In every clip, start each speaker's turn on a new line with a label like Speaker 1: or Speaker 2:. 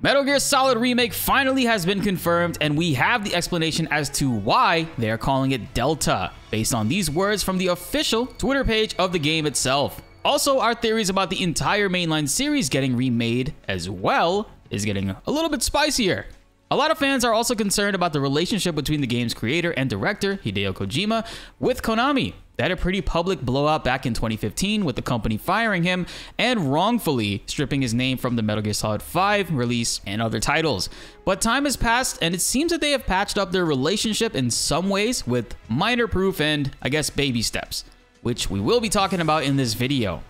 Speaker 1: Metal Gear Solid Remake finally has been confirmed, and we have the explanation as to why they are calling it Delta, based on these words from the official Twitter page of the game itself. Also, our theories about the entire mainline series getting remade as well is getting a little bit spicier. A lot of fans are also concerned about the relationship between the game's creator and director, Hideo Kojima, with Konami. They had a pretty public blowout back in 2015 with the company firing him and wrongfully stripping his name from the Metal Gear Solid 5 release and other titles. But time has passed, and it seems that they have patched up their relationship in some ways with minor proof and, I guess, baby steps, which we will be talking about in this video.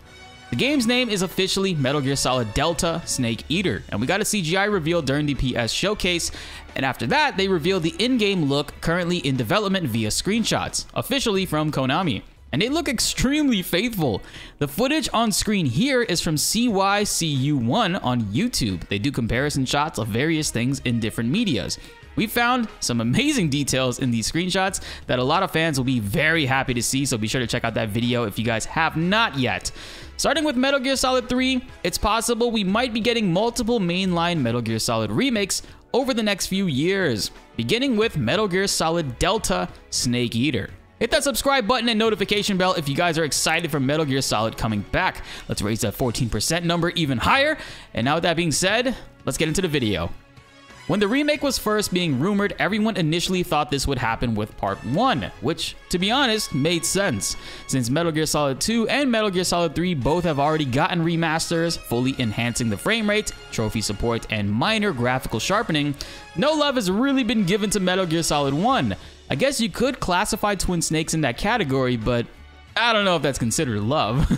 Speaker 1: The game's name is officially Metal Gear Solid Delta Snake Eater, and we got a CGI reveal during the PS showcase, and after that, they revealed the in-game look currently in development via screenshots, officially from Konami. And they look extremely faithful. The footage on screen here is from CYCU1 on YouTube. They do comparison shots of various things in different medias. We found some amazing details in these screenshots that a lot of fans will be very happy to see, so be sure to check out that video if you guys have not yet. Starting with Metal Gear Solid 3, it's possible we might be getting multiple mainline Metal Gear Solid remakes over the next few years, beginning with Metal Gear Solid Delta Snake Eater. Hit that subscribe button and notification bell if you guys are excited for Metal Gear Solid coming back. Let's raise that 14% number even higher. And now with that being said, let's get into the video. When the remake was first being rumored, everyone initially thought this would happen with Part 1, which, to be honest, made sense, since Metal Gear Solid 2 and Metal Gear Solid 3 both have already gotten remasters, fully enhancing the frame rate, trophy support, and minor graphical sharpening. No love has really been given to Metal Gear Solid 1. I guess you could classify Twin Snakes in that category, but I don't know if that's considered love.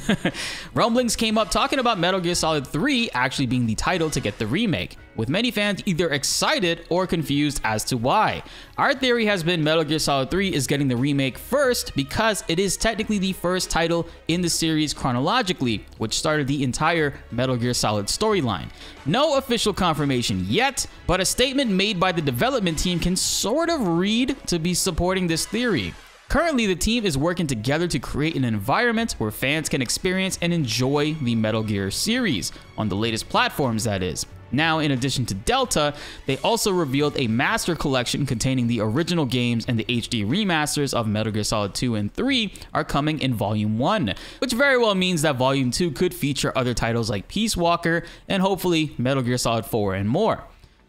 Speaker 1: Rumblings came up talking about Metal Gear Solid 3 actually being the title to get the remake, with many fans either excited or confused as to why. Our theory has been Metal Gear Solid 3 is getting the remake first because it is technically the first title in the series chronologically, which started the entire Metal Gear Solid storyline. No official confirmation yet, but a statement made by the development team can sort of read to be supporting this theory. Currently, the team is working together to create an environment where fans can experience and enjoy the Metal Gear series, on the latest platforms that is. Now, in addition to Delta, they also revealed a master collection containing the original games, and the HD remasters of Metal Gear Solid 2 and 3 are coming in Volume 1, which very well means that Volume 2 could feature other titles like Peace Walker and hopefully Metal Gear Solid 4 and more.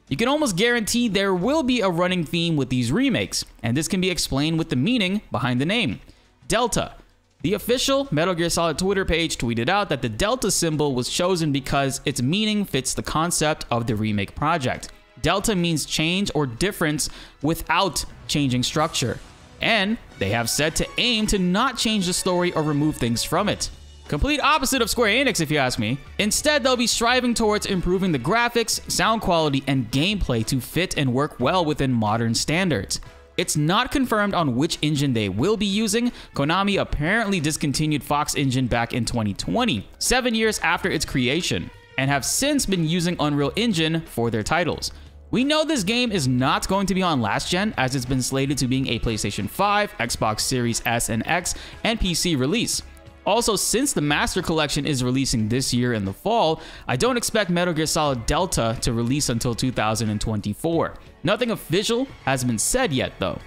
Speaker 1: You can almost guarantee there will be a running theme with these remakes, and this can be explained with the meaning behind the name. Delta. The official Metal Gear Solid Twitter page tweeted out that the Delta symbol was chosen because its meaning fits the concept of the remake project. Delta means change or difference without changing structure, and they have said to aim to not change the story or remove things from it. Complete opposite of Square Enix, if you ask me. Instead, they'll be striving towards improving the graphics, sound quality, and gameplay to fit and work well within modern standards. It's not confirmed on which engine they will be using. Konami apparently discontinued Fox Engine back in 2020, 7 years after its creation, and have since been using Unreal Engine for their titles. We know this game is not going to be on last gen, as it's been slated to being a PlayStation 5, Xbox Series S and X, and PC release. Also, since the Master Collection is releasing this year in the fall, I don't expect Metal Gear Solid Delta to release until 2024. Nothing official has been said yet though.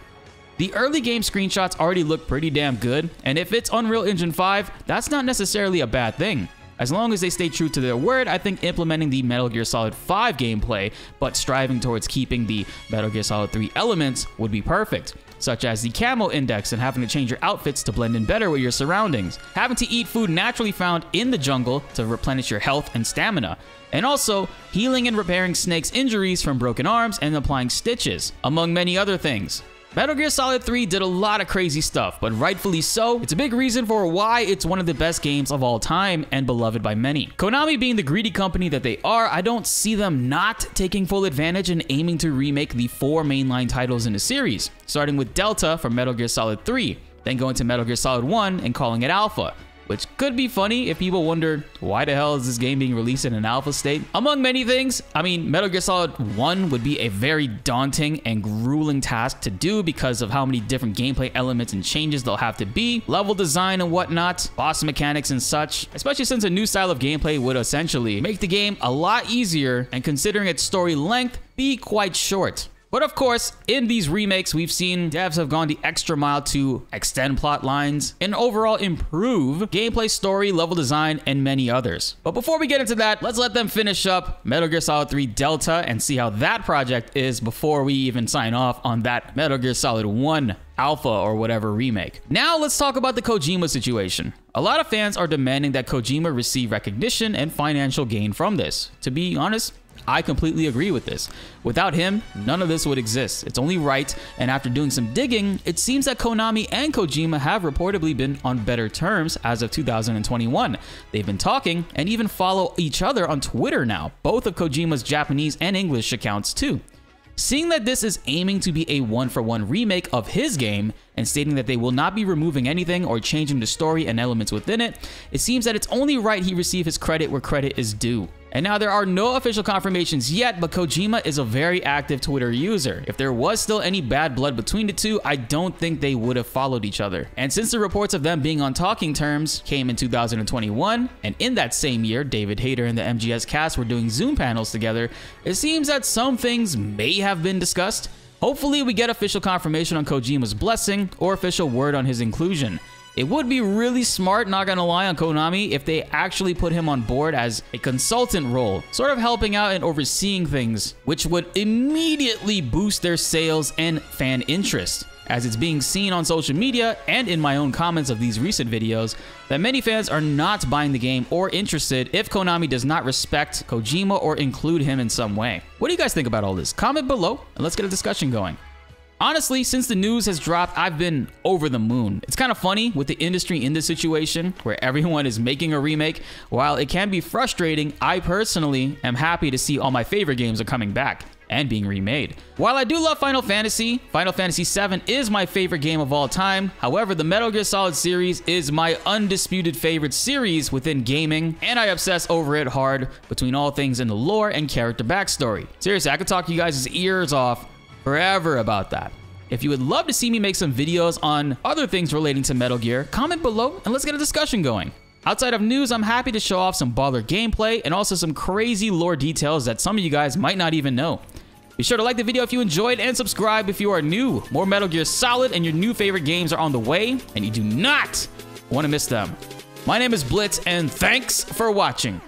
Speaker 1: The early game screenshots already look pretty damn good, and if it's Unreal Engine 5, that's not necessarily a bad thing. As long as they stay true to their word, I think implementing the Metal Gear Solid 5 gameplay, but striving towards keeping the Metal Gear Solid 3 elements would be perfect, such as the camo index and having to change your outfits to blend in better with your surroundings, having to eat food naturally found in the jungle to replenish your health and stamina, and also healing and repairing Snake's injuries from broken arms and applying stitches, among many other things. Metal Gear Solid 3 did a lot of crazy stuff, but rightfully so. It's a big reason for why it's one of the best games of all time and beloved by many. Konami being the greedy company that they are, I don't see them not taking full advantage and aiming to remake the 4 mainline titles in the series, starting with Delta from Metal Gear Solid 3, then going to Metal Gear Solid 1 and calling it Alpha, which could be funny if people wonder why the hell is this game being released in an alpha state. Among many things, I mean, Metal Gear Solid 1 would be a very daunting and grueling task to do because of how many different gameplay elements and changes there'll have to be, level design and whatnot, boss mechanics and such, especially since a new style of gameplay would essentially make the game a lot easier and, considering its story length, be quite short. But of course, in these remakes, we've seen devs have gone the extra mile to extend plot lines and overall improve gameplay, story, level design, and many others. But before we get into that, let's let them finish up Metal Gear Solid 3 Delta and see how that project is before we even sign off on that Metal Gear Solid 1 Alpha or whatever remake. Now let's talk about the Kojima situation. A lot of fans are demanding that Kojima receive recognition and financial gain from this. To be honest, I completely agree with this. Without him, none of this would exist. It's only right, and after doing some digging, it seems that Konami and Kojima have reportedly been on better terms as of 2021. They've been talking and even follow each other on Twitter now, both of Kojima's Japanese and English accounts too. Seeing that this is aiming to be a one-for-one remake of his game and stating that they will not be removing anything or changing the story and elements within it, it seems that it's only right he receive his credit where credit is due. And now there are no official confirmations yet, but Kojima is a very active Twitter user. If there was still any bad blood between the two, I don't think they would have followed each other. And since the reports of them being on talking terms came in 2021, and in that same year, David Hayter and the MGS cast were doing Zoom panels together, it seems that some things may have been discussed. Hopefully we get official confirmation on Kojima's blessing or official word on his inclusion. It would be really smart, not gonna lie, on Konami if they actually put him on board as a consultant role, sort of helping out and overseeing things, which would immediately boost their sales and fan interest, as it's being seen on social media and in my own comments of these recent videos that many fans are not buying the game or interested if Konami does not respect Kojima or include him in some way. What do you guys think about all this? Comment below and let's get a discussion going. Honestly, since the news has dropped, I've been over the moon. It's kind of funny with the industry in this situation where everyone is making a remake. While it can be frustrating, I personally am happy to see all my favorite games are coming back and being remade. While I do love Final Fantasy VII is my favorite game of all time. However, the Metal Gear Solid series is my undisputed favorite series within gaming, and I obsess over it hard between all things in the lore and character backstory. Seriously, I could talk you guys' ears off forever about that. If you would love to see me make some videos on other things relating to Metal Gear, comment below and let's get a discussion going. Outside of news, I'm happy to show off some baller gameplay and also some crazy lore details that some of you guys might not even know. Be sure to like the video if you enjoyed and subscribe if you are new. More Metal Gear Solid and your new favorite games are on the way, and you do not want to miss them. My name is BltzZ, and thanks for watching.